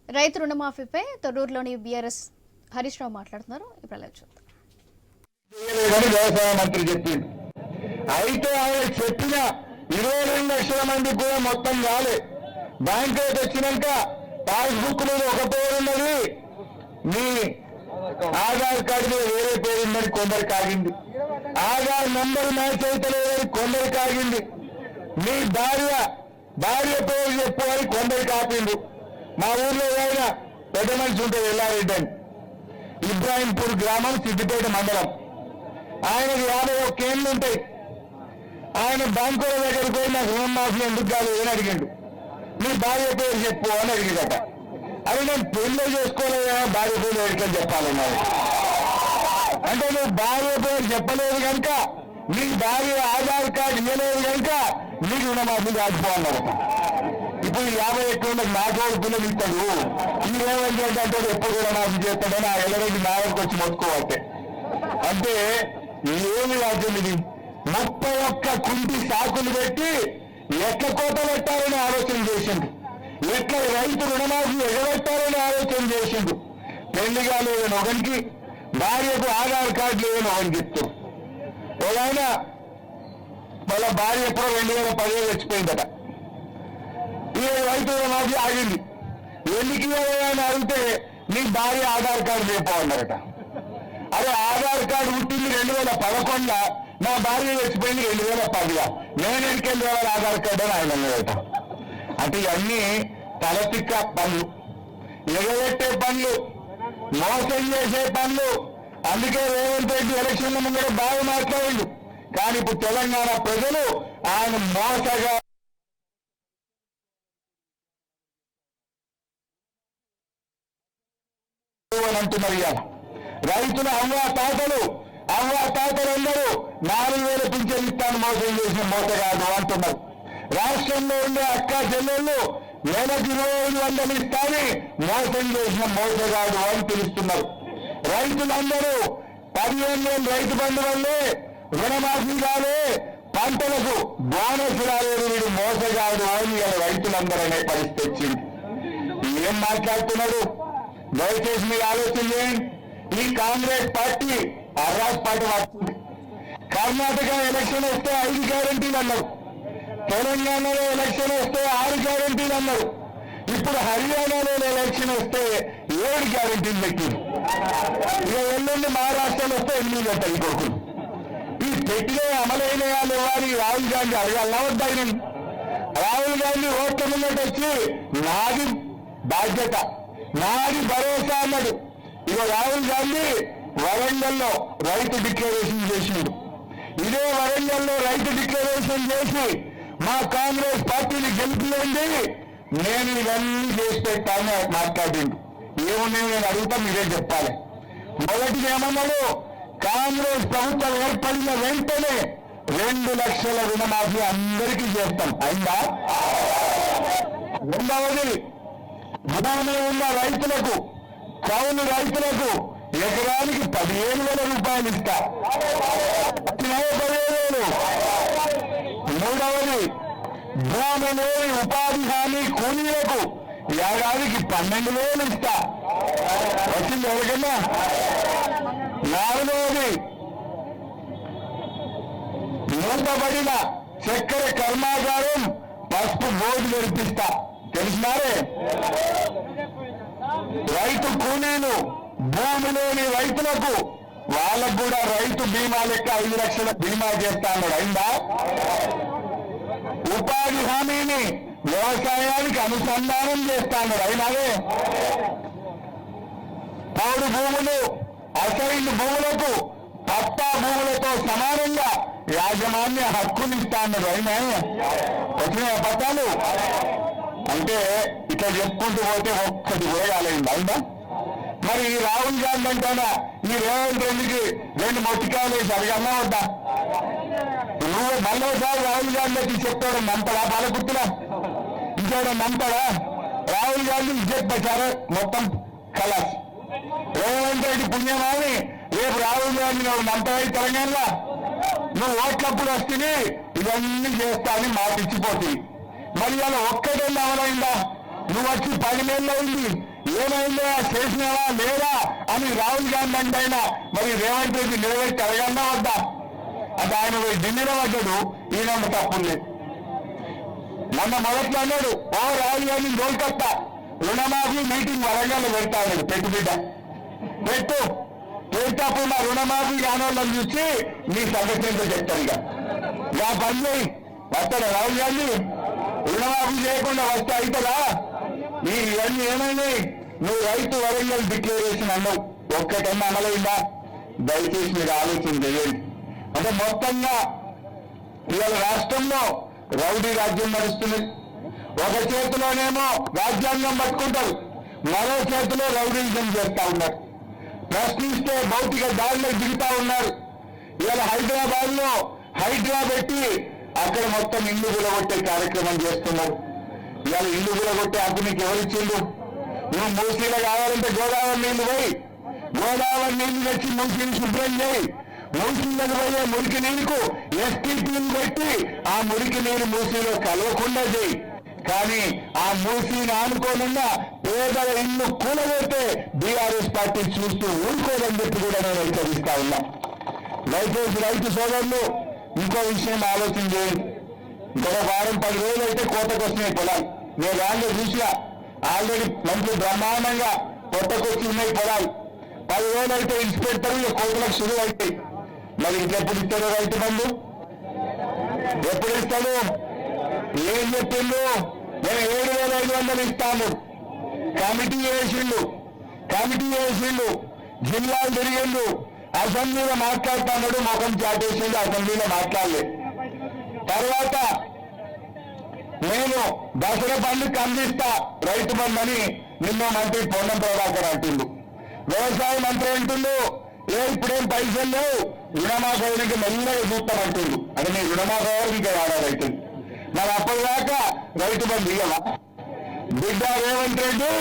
రైతు రుణమాఫీపై తొర్రూరులోని బీఆర్ఎస్ హరీష్ రావు మాట్లాడుతున్నారు. ఇప్పుడు లైవ్ చూద్దాం. వ్యవసాయ మంత్రి చెప్పింది. అయితే ఆయన చెప్పిన 22 లక్షల మంది కూడా మొత్తం కాలే. బ్యాంకులోకి వచ్చినాక పాస్బుక్ మీద ఒక పేరు ఉన్నది, మీ ఆధార్ కార్డు మీద వేరే పేరు ఉందని కొందరికి ఆగింది. ఆధార్ నంబర్ మ్యాచ్ అయితే లేదని కొందరికి ఆగింది. మీ భార్య పేరు చెప్పు అని కొందరికి ఆపిండు. మా ఊర్లో ఏదైనా పెద్ద మనిషి ఉంటుంది ఎల్లారెడ్డి అని, ఇబ్రాహీంపూర్ గ్రామం, సిద్దిపేట మండలం. ఆయనకి 51 ఏళ్ళు ఉంటాయి. ఆయన బ్యాంకుల దగ్గరికి పోయి నాకు రుణమాఫీ ఎందుకు కాలేదు అని అడిగిండు. మీ భార్య పేరు చెప్పు అని అడిగిందట. అది నేను పెళ్ళి చేసుకోలేదా, భార్య పేరు ఎడికని చెప్పాలన్నారు. అంటే నువ్వు భార్య పేరు చెప్పలేదు కనుక, నీ భార్య ఆధార్ కార్డు ఇవ్వలేదు కనుక నీకు రుణమాఫీ కాకపోవాలన్నమాట. ఇప్పుడు 51 ఏళ్ళకి నాటోడు పిల్లలు ఇస్తాడు, ఈ రేవంత్ రెడ్డి అంటే ఎప్పుడు రుణమాఫీ చేస్తాడని ఆ ఎల్లరెడ్డి నాయకు వచ్చి మొత్తుకోవాలి. అంటే ఏమి రాజ్యం ఇది? 31 కుంటి సాకులు పెట్టి ఎట్ల కోత పెట్టాలని ఆలోచన చేసిండు, ఎట్ల రైతు రుణమాఫీ ఎగబెట్టాలని ఆలోచన చేసిండు. పెళ్లిగా లేదని ఒకరికి, భార్యకు ఆధార్ కార్డు లేదని ఒకరికి చెప్తారు. ఒకఆయన వాళ్ళ భార్య ఎప్పుడో 2010 చచ్చిపోయిందట. ఈ రైతు రుణమాఫీ ఆగింది. ఎందుకు అని అడిగితే నీ భార్య ఆధార్ కార్డు లేకపోవన్నారట. అదే ఆధార్ కార్డు పుట్టింది 2011, నా భార్య చచ్చిపోయింది 2010. నేను ఎన్నికెళ్ళి వాళ్ళ ఆధార్ కార్డు అని ఆయన అన్నాడట. అంటే ఇవన్నీ తలతిక్క పనులు, ఎగబెట్టే పనులు, మోసం చేసే పనులు. అందుకే రేవంత్ రెడ్డి ఎలక్షన్ల ముందు బాగా మాట్లాడిండు. కానీ ఇప్పుడు తెలంగాణ ప్రజలు ఆయన మోసగా అని అంటున్నారు. ఇవాళ రైతుల అవ్వాతాతలు అందరూ 4,000 పింఛన్ ఇస్తాను మోసం చేసిన మోసగాడు అంటున్నారు. రాష్ట్రంలో ఉండే అక్క చెల్లెళ్ళు నెలకు 2,500 ఇస్తాని మోసం చేసిన మోసగాడు అని పిలుస్తున్నారు. రైతులందరూ 15,000 రైతు బంధు వల్లే రుణమాఫీ కాలే, పంటలకు బోనస్ రాలేదు, వీడు మోసగాడు అని రైతులందరూ అనే పరిస్థితి వచ్చింది. ఏం మాట్లాడుతున్నారు? దయచేసి మీరు ఆలోచన చేయండి. ఈ కాంగ్రెస్ పార్టీ అర్రాస్ పార్టీ వస్తుంది. కర్ణాటక ఎలక్షన్ వస్తే 5 గ్యారెంటీలు అన్నారు, తెలంగాణలో ఎలక్షన్ వస్తే 6 గ్యారెంటీలు అన్నారు, ఇప్పుడు హర్యానాలో ఎలక్షన్ వస్తే 7 గ్యారెంటీలు పెట్టింది. ఇక ఎల్లుండి మహారాష్ట్రలో వస్తే 8 గంటలు కొడుకులు. ఈ పెట్టిన అమలైన వాళ్ళు వారి రాహుల్ గాంధీ అడగాలన్నా వద్దా? రాహుల్ గాంధీ ఓట్ల ముందట వచ్చి నాది బాధ్యత, నాది భరోసా అన్నాడు. ఇక రాహుల్ గాంధీ వరంగల్లో రైతు డిక్లరేషన్ చేసిండు. ఇదే వరంగల్లో రైతు డిక్లరేషన్ చేసి మా కాంగ్రెస్ పార్టీని గెలిపియండి, నేను ఇవన్నీ చేసి పెట్టాలని మాట్లాడిండు. ఏమున్నాయో నేను అడుగుతా, మీరే చెప్పాలి. మొదటిది ఏమన్నాడు? కాంగ్రెస్ ప్రభుత్వం ఏర్పడిన వెంటనే 2 లక్షల రుణమాఫీ అందరికీ చేస్తాం. అయిందా? రెండవది, భూమి ఉన్న రైతులకు, కౌలు రైతులకు ఎకరానికి 15,000 రూపాయలు ఇస్తా. 15,000. మూడవది, భూమి లేని ఉపాధి హామీ కూలీలకు ఏడాదికి 12,000 ఇస్తా. వచ్చింది ఎవరికన్నా? నాలుగవది, మూతబడిన చక్కెర కర్మాగారం పసుపు బోర్డు జరిపిస్తా. తెలిసినారే? రైతు కూలీలు, భూమి లేని రైతులకు వాళ్ళకు కూడా రైతు బీమా లెక్క 5 లక్షల బీమా చేస్తా అన్నాడు. అయిందా? ఉపాధి హామీని వ్యవసాయానికి అనుసంధానం చేస్తా అన్నాడు. అయినాదే? పోడు భూములు, అసైన్ భూములకు పట్టా భూములతో సమానంగా యాజమాన్య హక్కులు ఇస్తా అన్నాడు. అయినా? వచ్చిన పట్టాలు అంటే ఇట్లా చెప్పుకుంటూ పోతే ఒక్కటి కూడా కాలేదు. అయినా? మరి ఈ రాహుల్ గాంధీ అంటానా ఈ రేవంత్ రెడ్డికి 2 మొట్టికాయలు వేసి అడిగన్నా వద్దా? నువ్వు మళ్ళీసారి రాహుల్ గాంధీకి చెప్తాడు నంపడా, పాలకుర్తులా ఇంకేదో నంపడా? రాహుల్ గాంధీ విజయ్ ప్రచారం మొత్తం కలాస్. రేవంత్ రెడ్డి పుణ్యమాని రేపు రాహుల్ గాంధీ నువ్వు నంపడాయి తెలంగాణలో, నువ్వు ఓట్లప్పుడు వస్తే ఇవన్నీ చేస్తా అని మాట ఇచ్చిపోతుంది. మరి అలా ఒక్కటే అమలైందా? నువ్వు వచ్చి 10 నెలలు అయింది, ఏమైందో చేసినావా లేదా అని రాహుల్ గాంధీ అంటే మరి రేవంత్ రెడ్డి నిలబెట్టి అడగన్నా వద్దా? అది ఆయన ఢిల్లీలో పడ్డాడు, ఈయన తప్పు లేదు. మొన్న మొదట్లో అన్నాడు, ఓ రాహుల్ గాంధీ కోల్కత్తా రుణమాఫీ మీటింగ్ వరంగల్ పెడతా అన్నాడు. పెట్టు బిడ్డ పెట్టు, పెట్టప్పుడు నా రుణమాఫీ కానోళ్ళని చూసి నీ సంగతి ఏంటో చెప్తాను. ఇక పని చేయి, వస్తాడా రాహుల్ గాంధీ? రుణమాఫీ చేయకుండా వస్తే అవుతుందా? నీ ఇవన్నీ ఏమైనాయి? నువ్వు రైతు వరంగల్ డిక్లరేషన్ అన్నావు, ఒక్కటన్నా అమలైందా? దయచేసి మీరు ఆలోచన చేయండి. అంటే మొత్తంగా ఇవాళ రాష్ట్రంలో రౌడీ రాజ్యం నడుస్తుంది. ఒక చేతిలోనేమో రాజ్యాంగం పట్టుకుంటారు, మరో చేతిలో రౌడీజం చేస్తా ఉన్నారు. ప్రశ్నిస్తే భౌతిక దారిలో దిగుతా ఉన్నారు. ఇవాళ హైదరాబాద్ లో హైడ్రా పెట్టి అక్కడ మొత్తం ఇల్లు గులగొట్టే కార్యక్రమం చేస్తున్నారు. ఇవాళ ఇల్లు గులగొట్టే హక్కు నీకు ఎవరిచ్చిండు? నువ్వు మూసీలో కావాలంటే గోదావరి నీళ్లు పోయి, గోదావరి నీళ్లు తెచ్చి మూసీని శుభ్రం చేయి. మూసీలకు పోయే మురికి నీరుకు ఎస్టీపీని పెట్టి ఆ మురికి నీరు మూసీలో కలవకుండా చేయి. కానీ ఆ మూసీని ఆనుకోకుండా పేదల ఇల్లు కూలగొడితే బీఆర్ఎస్ పార్టీ చూస్తూ ఊరుకోదని చెప్పి కూడా నేను హెచ్చరిస్తా ఉన్నా. దయచేసి రైతు సోదరులు ఇంకో విషయం ఆలోచన చేయండి. ఇంకొక వారం 10 రోజులు అయితే కోతకు వస్తున్నాయి పొలాలు. నేను దాంట్లో చూసినా ఆల్రెడీ మంచి బ్రహ్మాండంగా కొత్తకొచ్చి ఉన్నాయి పొలాలు. 10 రోజులు అయితే ఇన్స్పెక్టర్ కోతలకు శురువు అవుతాయి. మరి ఇంకెప్పుడు ఇస్తాడు రైతు బంధు? ఎప్పుడు ఇస్తాడు? ఏం చెప్పిండు? నేను 7,500 ఇస్తాను. కమిటీ వేసిండు, జిల్లాలు తిరిగిండు, అసెంబ్లీలో మాట్లాడుతున్నాడు, ముఖం చాటేసిండు, అసెంబ్లీలో మాట్లాడలేదు. తర్వాత నేను దసరా పండుగ అందిస్తా రైతు బంధు అని నిన్న మంత్రి పొన్నం ప్రభాకర్ అంటుండు. వ్యవసాయ మంత్రి అంటుండు, ఇప్పుడేం పైసలు లేవు, రుణమాఫీ అయినాక మెల్లగా చూస్తామంటుండు. అంటే నీ రుణమాఫీ ఇంకా ఏడాది అవుతుంది. మరి అప్పటిదాకా రైతు బంధు ఇవ్వవా? బిడ్డ రేవంత్ రెడ్డి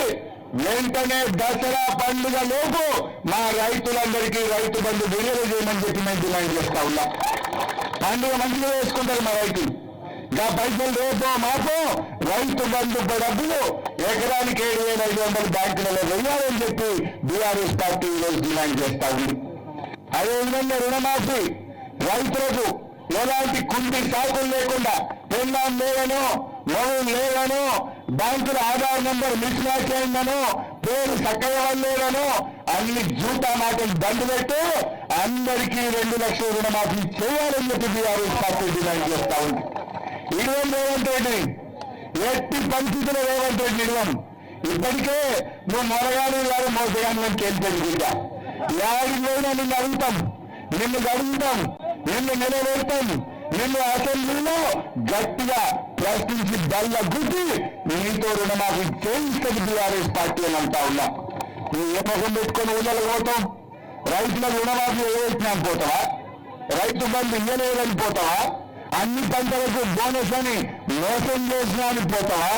వెంటనే దసరా పండుగ లోపు మా రైతులందరికీ రైతు బంధు విడుదల చేయమని చెప్పి మేము డిమాండ్ చేస్తా ఉన్నా. పండుగ మంచిగా వేసుకుంటారు మా రైతులు. ఇంకా పైసలు రేపో మాపో రైతు బంధు డబ్బులు ఎకరానికి 7,500 బ్యాంకులలో వెయ్యాలని చెప్పి బీఆర్ఎస్ పార్టీ ఈరోజు డిమాండ్ చేస్తా ఉంది. అదేవిధంగా రుణమాఫీ రైతులకు ఎలాంటి కుంటి సాకులు లేకుండా, పెన్నాం లేవనో లోన్ లేవనో, బ్యాంకుల ఆధార్ నెంబర్ మిస్ మ్యాచ్ అయిందనో, పేరు సక్కయ్యలేదనో అన్ని జూటా మాటలు దండు పెట్టి అందరికీ 2 లక్షల రుణమాఫీ చేయాలని చెప్పి బీఆర్ఎస్ పార్టీ డిమాండ్ చేస్తా ఉంది. ఇవ్వం రేవంత్ రెడ్డి, ఎట్టి పరిస్థితుల్లో రేవంత్ రెడ్డి ఇవ్వం. ఇప్పటికే నువ్వు మొరగాని వారు మోసగాని కేంద్రం బిడ్డ యాడికి పోయినా నిన్ను అడుగుతాం, నిన్ను గడుగుతాం, నిన్ను నిలబెడతాం, నిన్ను అసెంబ్లీలో గట్టిగా ప్రశ్నించి బల్ల గుద్ది నీతో రుణమాఫీ చేయిస్తుంది బీఆర్ఎస్ పార్టీ అని అంటా ఉన్నా. నువ్వు ఏ ముఖం పెట్టుకొని ఊళ్ళకి పోతాం? రైతులకు రుణమాఫీ వేసినాం పోతావా? రైతు బంధు ఇయ్యలేదని పోతావా? అన్ని పంటలకు బోనస్ అని మోసం చేసినా అని పోతావా?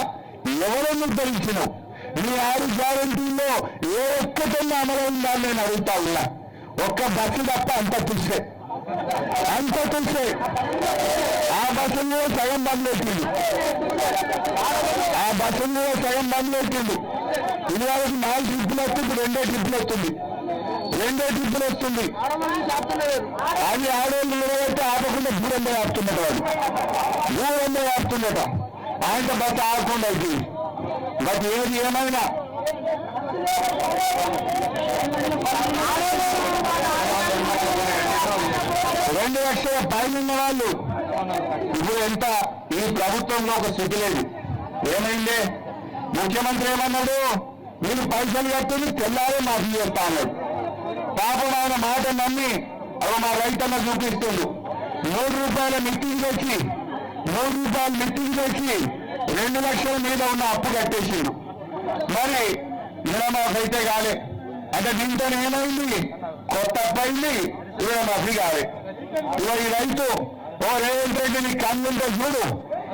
ఎవరನ್ನು ఉద్ధరించినావు? నీ 6 గ్యారెంటీల్లో ఏ ఒక్కటన్నా అమలైందా నేను అడుగుతా ఉన్నా. ఒక్క బస్సు తప్ప అంత చూసే. ఆ బస్సులో సగం బంద్ పెట్టింది. ఇది వరకు 4 ట్రిప్పులు వస్తుంది, 2 ట్రిప్పులు వస్తుంది. అది ఆడవాళ్ళు నిలబెట్టి ఆపకుండా దూరంగా ఆపుతున్నట. ఆయనతో బస్సు ఆగకుండా అవుతుంది. బట్ ఏది ఏమైనా రెండు లక్షల పైన వాళ్ళు ఇప్పుడు ఎంత ఈ ప్రభుత్వంలో ఒక స్థితి లేదు. ఏమైందే? ముఖ్యమంత్రి ఏమన్నాడు? మీరు పైసలు కట్టుకుని తెల్లారే మాఫీ చేస్తా అన్నాడు. పాపం ఆయన మాట నమ్మి అవి మా రైతన్న చూపిస్తుండు. 3 రూపాయల మిట్టింగ్ తెచ్చి 2 లక్షల మీద ఉన్న అప్పు కట్టేసిండు. మరి రుణమాఫీ అయితే కాలే. అంటే దీంతో ఏమైంది? కొత్త అప్పు అయింది, రుణమాఫీ కాలే. ఇక ఈ రైతు ఓ రేవంత్ రెడ్డిని కన్నుంటే చూడు,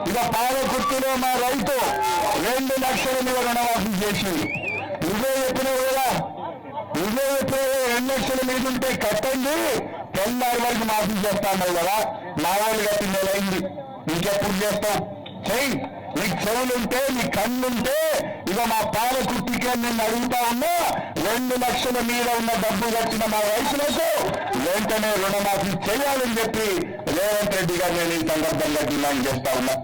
ఇక పాలకుర్తిలో మా రైతు 2 లక్షల మీద రుణమాఫీ చేసింది. ఇదే చెప్పినావు కదా, 2 లక్షల మీద ఉంటే కట్టండి, తెల్లారి వరకు మాఫీ చేస్తాను కదా. నా వాళ్ళు కట్టి నెలైంది, ఇంకెప్పుడు చేస్తావు? చెయ్యి. నీకు చెవులుంటే నీ కళ్ళుంటే ఇక మా పాలకుట్టికే నేను అడుగుతా ఉన్నా 2 లక్షల మీద ఉన్న డబ్బు కట్టిన మా రైతులకు వెంటనే రుణమాఫీ చేయాలని చెప్పి రేవంత్ రెడ్డి గారు నేను ఈ సందర్భంగా డిమాండ్ చేస్తా ఉన్నా.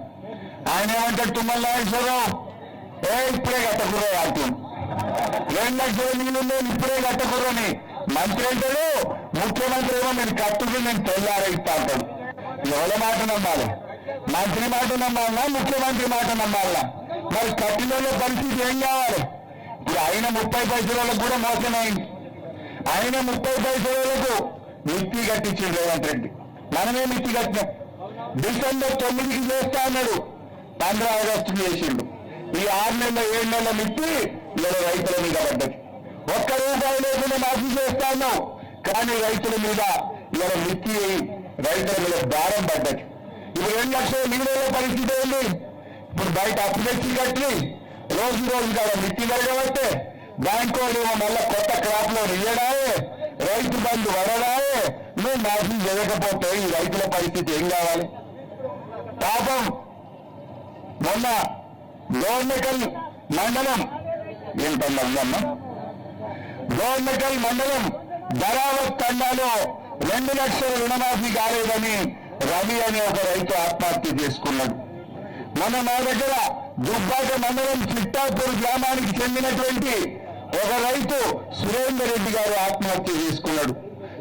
ఆయన ఏమంటాడు తుమ్మల నాగేశ్వరరావు, ఇప్పుడే కట్టకుర్రో అంటూ 2 లక్షల నీళ్ళు ఇప్పుడే కట్టకుర్రని మంత్రి అంటాడు. ముఖ్యమంత్రి ఏమో నేను కట్టుకుని నేను తెల్లారైస్తా అంటాడు. ఎవరి మాట నమ్మాలి? మంత్రి మాట నమ్మాలన్నా ముఖ్యమంత్రి మాట నమ్మాలన్నా? మరి కట్టిన పరిస్థితి ఏం కావాలి? ఇప్పుడు ఆయన 30 పైసలకు కూడా మోసమైంది. ఆయన 30 పైసలకు మిత్తి కట్టించింది రేవంత్ రెడ్డి. మనమే మిత్తి కట్టినాం. డిసెంబర్ 9కి చేస్తా అన్నాడు, 15 ఆగస్టుకి చేసిండు. ఈ 6 నెలల 7 నెలల మిత్తి ఇలా రైతుల మీద పడ్డది. ₹1 లేకుండా మాఫీ చేస్తాను, కానీ రైతుల మీద ఇలా మిత్తి రైతుల మీద భారం పడ్డది. ఇప్పుడు 2 లక్షల నీళ్ళ పరిస్థితి ఏంది? ఇప్పుడు బయట అప్పు తెచ్చి కట్టి రోజు కాదు మిత్తి పెరగబట్టే బ్యాంకు ఏమో మళ్ళా కొత్త క్రాప్ లో ఇయ్యడాయే, రైతు బంధు వడడాయే. నువ్వు మాఫీ చేయకపోతే ఈ రైతుల పరిస్థితి ఏం కావాలి? పాపం మొన్న గోర్నకల్ మండలం ఏంటన్నా గోర్నకల్ మండలం ధరావత్ తండాలో 2 లక్షల రుణమాఫీ కాలేదని రవి అనే ఒక రైతు ఆత్మహత్య చేసుకున్నాడు. మన మా దగ్గర దుబ్బాక మండలం చిట్టాపూర్ గ్రామానికి చెందినటువంటి ఒక రైతు సురేందర్ రెడ్డి గారు ఆత్మహత్య చేసుకున్నాడు.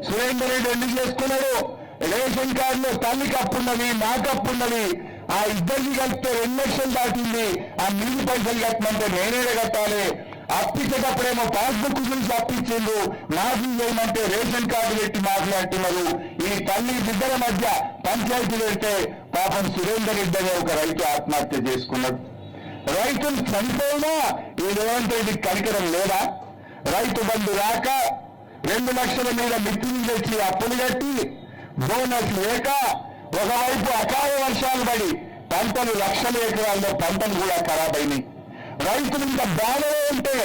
సురేందర్ రెడ్డి ఎందుకు చేసుకున్నాడు? రేషన్ కార్డులో తల్లికి అప్పున్నది, నాకు అప్పున్నది. ఆ ఇద్దరికి కలిపితే 2 లక్షలు దాటింది. ఆ నీళ్ళు పైసలు కట్టమంటే నేనే కట్టాలి. అప్పించేటప్పుడేమో పాస్బుక్ చూసి అప్పించిండు, మాఫీ చేయమంటే రేషన్ కార్డు పెట్టి మాఫీ అంటున్నారు. ఈ తల్లి బిడ్డల మధ్య పంచాయతీ పెడితే పాపం సురేందర్ రెడ్డి అనే ఒక రైతు ఆత్మహత్య చేసుకున్నాడు. రైతులు చనిపోయినా ఈ రేవంత్ రెడ్డికి కనికరం లేదా? రైతు బంధు రాక 2 లక్షల మీద మిత్రులు తెచ్చి అప్పులు కట్టి బోనస్ లేక ఒకవైపు అకాల వర్షాలు పడి పంటలు లక్షల ఎకరాల్లో పంటలు కూడా ఖరాబ్ అయినాయి. రైతులు ఇంకా బాధలో ఉంటే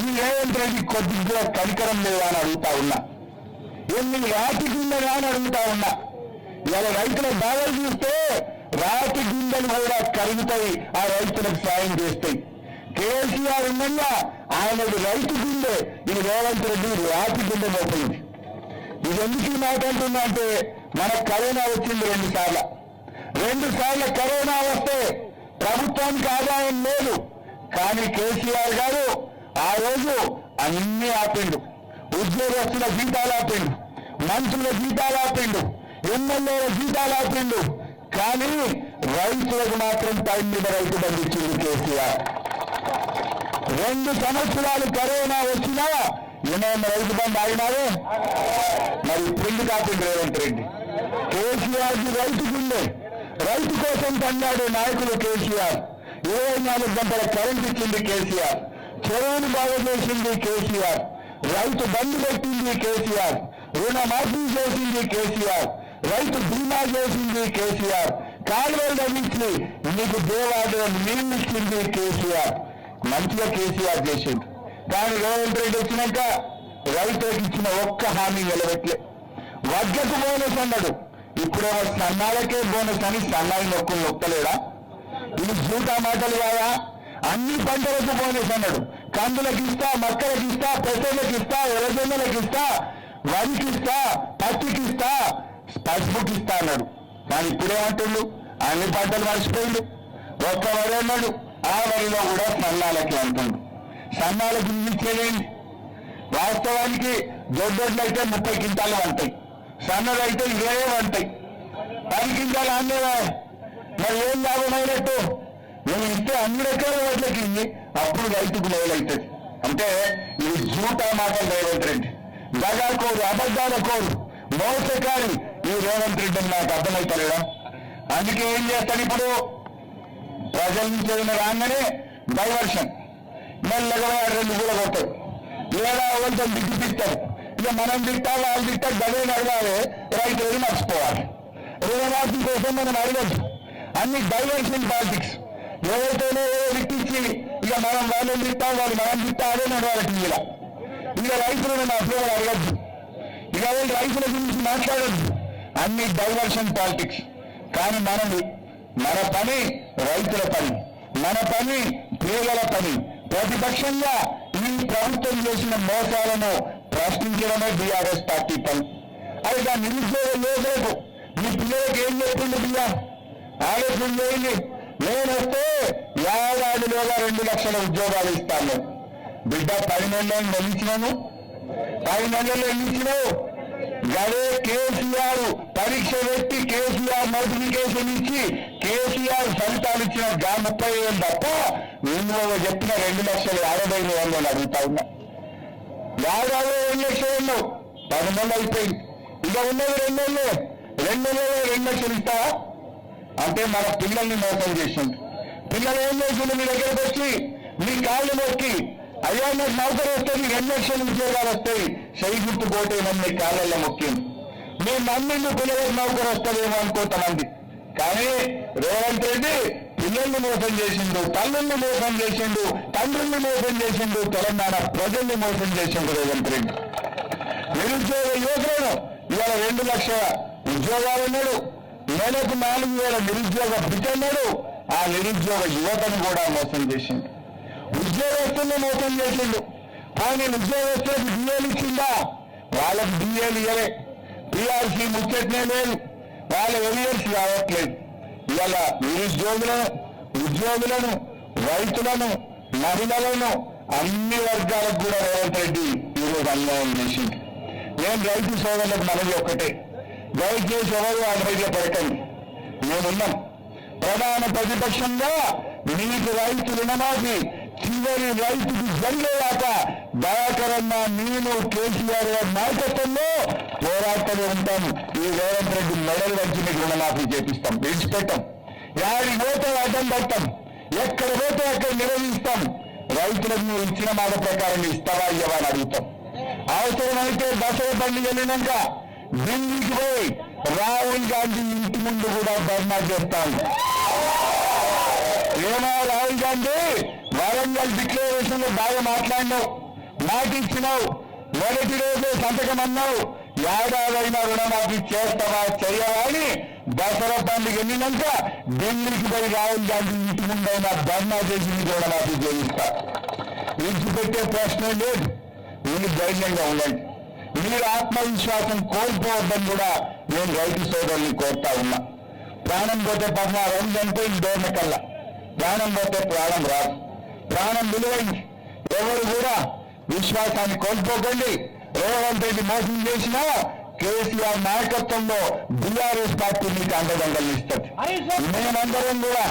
ఈ రేవంత్ రెడ్డి కొద్దిగా కనికరం లేదా అని అడుగుతా ఉన్నా. ఎన్ని రాతి గింజలు అని అడుగుతా ఉన్నా. ఇలా రైతుల బాధలు చూస్తే రాతి గింజలు కూడా కరుగుతాయి, ఆ రైతులకు సాయం చేస్తాయి. కేసీఆర్ ఉండగా ఆయనది రైతు గింజే, ఈ రేవంత్ రెడ్డి రాతి గింజ మోపింది. ఇది ఎందుకు ఈ మాట అంటున్నా అంటే మనకు కరోనా వచ్చింది 2 సార్లు కరోనా వస్తే ప్రభుత్వానికి ఆదాయం లేదు. కానీ కేసీఆర్ గారు ఆ రోజు అన్ని ఆపిండు. ఉద్యోగస్తుల జీతాలు ఆపిండు, మంత్రుల జీతాలు ఆపిండు, ఎమ్మెల్యేల జీతాలు ఆపిండు. కానీ రైతులకు మాత్రం టైం మీద రైతు బంధు ఇచ్చింది కేసీఆర్. 2 సంవత్సరాలు కరోనా వచ్చినా ఏమైనా రైతు బంధు ఆగినారే? మరి ఇప్పుడు కాపిండు రేవంత్ రెడ్డి. కేసీఆర్కి రైతుకుండే, రైతు కోసం కన్నాడు నాయకులు కేసీఆర్. 24 గంటల కరెంట్ ఇచ్చింది కేసీఆర్, చెరువులు బాగా చేసింది కేసీఆర్, రైతు బంధు పెట్టింది కేసీఆర్, రుణమాఫీ చేసింది కేసీఆర్, రైతు బీమా చేసింది కేసీఆర్, కాలువలు తగ్గించి నీకు దేవాలయం నీళ్లు ఇచ్చింది కేసీఆర్. మంచిగా కేసీఆర్ చేసింది. కానీ రేవంత్ రెడ్డి వచ్చినాక రైతులకు ఇచ్చిన ఒక్క హామీ నిలబెట్టలే. వడ్లకు బోనస్ అన్నాడు, ఇప్పుడేమో సన్నాలకే బోనస్ అని సన్నాయి నొక్కలేడా? ఇది జూటా మాటలు కాదా? అన్ని పంటలకు బోనస్ అన్నాడు. కందులకు ఇస్తా, మక్కలకు ఇస్తా, పెసర్లకు ఇస్తా, ఎర్రజొన్నలకు ఇస్తా, వరికి ఇస్తా, పత్తికి ఇస్తా, పసుపుకి ఇస్తా అన్నాడు. కానీ ఇప్పుడేమంటుండు? అన్ని పంటలు మర్చిపోయిండు. ఒక్క వరి అన్నాడు, ఆ వరిలో కూడా సన్నాలకి అంటుండు. సన్నాలకు ఇచ్చేదేంటి? వాస్తవానికి దొడ్డొడ్లయితే 30 క్వింటాలు వంటాయి, సన్నలు అయితే 20 వంటాయి. 10 క్వింటాలు అన్నేవా? మరి ఏం లాభమైనట్టు? నువ్వు ఇస్తే అన్ని రకాల వడ్లకి అప్పుడు రైతుకు మేలవుతుంది. అంటే ఇది జూటా మాటలు రేవంత్ రెడ్డి, దగాకోరు, అబద్ధాల కోరు, మోసకారి ఈ రేవంత్ రెడ్డి అని నాకు అర్థమవుతలేదా? అందుకే ఏం చేస్తాను, ఇప్పుడు ప్రజల నుంచి ఏదైనా రాగానే డైవర్షన్ మెల్లగా 2 కూడా కొట్టారు, లేదా కొంచెం దిగ్గిపిస్తారు. ఇక మనం తిట్టా, వాళ్ళు తిట్టా, గదే అడగాలి, రైతులు మర్చిపోవాలి. రుణమాఫీ కోసం మనం అడగచ్చు. అన్ని డైవర్షన్ పాలిటిక్స్. ఏదైతేనే తిట్టించి ఇక మనం వాళ్ళని తిట్టా, వాళ్ళు మనం తిట్టా, అదే నడవాలి. ఇక రైతులను నా పేరు అడగద్దు, ఇక రైతుల గురించి మాట్లాడద్దు. అన్ని డైవర్షన్ పాలిటిక్స్. కానీ మన పని రైతుల పని. మన పని పేదల పని. ప్రతిపక్షంగా ఈ ప్రభుత్వం చేసిన మోసాలను ప్రశ్నించడమే బీఆర్ఎస్ పార్టీ పని. అయితే ఆ నిరుద్యోగ యువకులకు మీ పిల్లలకు ఏం చెప్తుంది బియ్యా ఆలోచన చేయండి. నేను వస్తే ఏడాదిలోగా 2 లక్షల ఉద్యోగాలు ఇస్తాను. బిడ్డ 10 నెలలను నిలిచినాను, 10 నెలల్లో నిలిచినావు. గదే కేసీఆర్ పరీక్ష పెట్టి కేసీఆర్ నోటిఫికేషన్ ఇచ్చి కేసీఆర్ ఫలితాలు ఇచ్చిన 30,000 తప్ప నేను చెప్పిన 2,50,000 అడుగుతా ఉన్నా. ఏడాదిలో 2 లక్షలు ఉన్నావు, 10 నెలలు అయిపోయింది. ఇక ఉన్నది 2 నెలలు, 2 నెలల్లో 2 లక్షలు ఇస్తావా అంటే మన పిల్లల్ని మోసం చేసింది. పిల్లలు ఏం చేసిండు? మీ దగ్గరకు వచ్చి మీ కాళ్ళు మొక్కి అయ్యా నాకు నౌకరు వస్తుంది, 2 లక్షల ఉద్యోగాలు వస్తాయి, సై గుర్తు పోటేమని మీ కాళ్ళల్లో మొక్కింది. మీ మమ్మీని పిల్లలకు నౌకరు వస్తుందేమో అనుకుంటామండి. కానీ రేవంత్ రెడ్డి పిల్లల్ని మోసం చేసిండు, తల్లుల్ని మోసం చేసిండు, తండ్రుల్ని మోసం చేసిండు, తెలంగాణ ప్రజల్ని మోసం చేసిండు రేవంత్ రెడ్డి. నిరుద్యోగ యువకులను ఇవాళ 2 లక్షల ఉద్యోగాలు ఉన్నాడు, నెలకు 4,000 నిరుద్యోగ బిడ్డన్నాడు. ఆ నిరుద్యోగ యువతను కూడా మోసం చేసిండు. ఉద్యోగస్తుల్ని మోసం చేసిండు. కానీ ఉద్యోగస్తులకు డిఏలు ఇచ్చిందా? వాళ్ళకు డిఏలు ఇవ్వలే. పిఆర్సీ ముచ్చట్నే లేదు, వాళ్ళ ఎరియర్స్ రావట్లేదు. ఇవాళ నిరుద్యోగులను, ఉద్యోగులను, రైతులను, మహిళలను అన్ని వర్గాలకు కూడా రేవంత్ రెడ్డి ఈరోజు అన్యాయం చేసింది. నేను రైతు సోదరులకు మనది ఒక్కటే, దయచేసి ఎవరు అన్వైద్య పడకండి. మేమున్నాం. ప్రధాన ప్రతిపక్షంగా మీకు రైతు రుణమాఫీ చివరి రైతుకు జరిగేదాకా దయాకరన్న నేను కేసీఆర్ గారి నాయకత్వంలో పోరాటమే ఉంటాం. ఈ రేవంత్ రెడ్డి మెడలు వచ్చి మీకు రుణమాఫీ చేపిస్తాం, విడిచిపెట్టాం. యాడికి పోతే అడ్డం పడతాం, ఎక్కడ పోతే అక్కడ నిర్వహిస్తాం. రైతులకు నువ్వు ఇచ్చిన మాట ప్రకారం ఇస్తావా ఇవ్వవా అని అడుగుతాం. అవసరమైతే దసరా పండుగ వెళ్ళినాక ఢిల్లీకి పోయి రాహుల్ గాంధీ ఇంటి ముందు కూడా ధర్నా చేస్తాం. ఏమో రాహుల్ గాంధీ, వరంగల్ డిక్లరేషన్ లో బాగా మాట్లాడినావు, మాట ఇచ్చినావు, మొదటి రోజు సంతకం అన్నావు, ఏడాదైనా రుణమాఫీ చేస్తావా చెయ్యవా అని దసరా పండుగ వెళ్ళినాక ఢిల్లీకి పోయి రాహుల్ గాంధీ ఇంటి ముందైనా ధర్నా చేసి రుణమాఫీ చేయిస్తా. విడిచిపెట్టే ప్రశ్నే లేదు. మీరు ధైర్యంగా ఉండండి. మీరు ఆత్మవిశ్వాసం కోల్పోవద్దని కూడా నేను రైతు సోదరుల్ని కోరుతా ఉన్నా. ప్రాణం పోతే 16 చనిపోయింది డోర్ల కల్లా, ప్రాణం పోతే ప్రాణం రాదు. ప్రాణం విలువైంది. ఎవరు కూడా విశ్వాసాన్ని కోల్పోకండి. రేవంత్ రెడ్డి మోసం చేసినా కేసీఆర్ నాయకత్వంలో బీఆర్ఎస్ పార్టీ మీకు అండదండలు ఇస్తుంది. మేమందరం కూడా